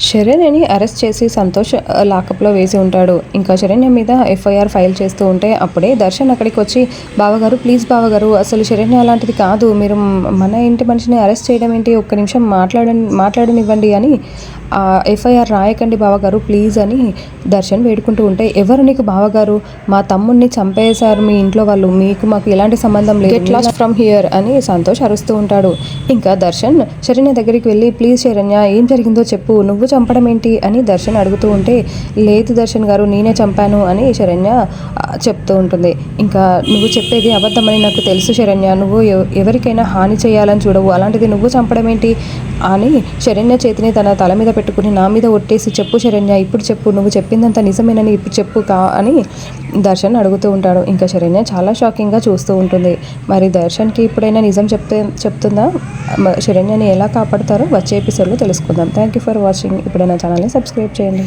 శరణ్యని arrest చేసి సంతోష్ లాకప్లో వేసి ఉంటాడు. ఇంకా శరణ్య మీద ఎఫ్ఐఆర్ ఫైల్ చేస్తూ ఉంటే అప్పుడే దర్శన్ అక్కడికి వచ్చి, బావగారు ప్లీజ్ బావగారు, అసలు శరణ్య అలాంటిది కాదు, మీరు మన ఇంటి మనిషిని అరెస్ట్ చేయడం ఏంటి, ఒక్క నిమిషం మాట్లాడనివ్వండి అని, ఎఫ్ఐఆర్ రాయకండి బావగారు ప్లీజ్ అని దర్శన్ వేడుకుంటూ ఉంటే, ఎవరు నీకు బావగారు, మా తమ్ముడిని చంపేశారు మీ ఇంట్లో వాళ్ళు, మీకు మాకు ఎలాంటి సంబంధం లేదు, గెట్ లాస్ట్ ఫ్రమ్ హియర్ అని సంతోష్ అరుస్తూ ఉంటాడు. ఇంకా దర్శన్ శరణ్య దగ్గరికి వెళ్ళి, ప్లీజ్ శరణ్య ఏం జరిగిందో చెప్పు, నువ్వు చంపడం ఏంటి అని దర్శన్ అడుగుతూ ఉంటే, లేదు దర్శన్ గారు నేనే చంపాను అని శరణ్య చెప్తూ ఉంటుంది. ఇంకా నువ్వు చెప్పేది అబద్ధమని నాకు తెలుసు శరణ్య, నువ్వు ఎవరికైనా హాని చేయాలని చూడవు, అలాంటిది నువ్వు చంపడం ఏంటి అని శరణ్య చేతిని తన తల మీద పెట్టుకుని నా మీద ఒట్టేసి, చెప్పు శరణ్య ఇప్పుడు చెప్పు, నువ్వు చెప్పిందంతా నిజమేనని ఇప్పుడు చెప్పు అని దర్శన్ అడుగుతూ ఉంటాడు. ఇంకా శరణ్య చాలా షాకింగ్గా చూస్తూ ఉంటుంది. మరి దర్శన్కి ఇప్పుడైనా నిజం చెప్తుందా, శరణ్యని ఎలా కాపాడతారో వచ్చే ఎపిసోడ్లో తెలుసుకుందాం. Thank you for watching. ఇప్పుడైనా ఛానల్ని సబ్స్క్రైబ్ చేయండి.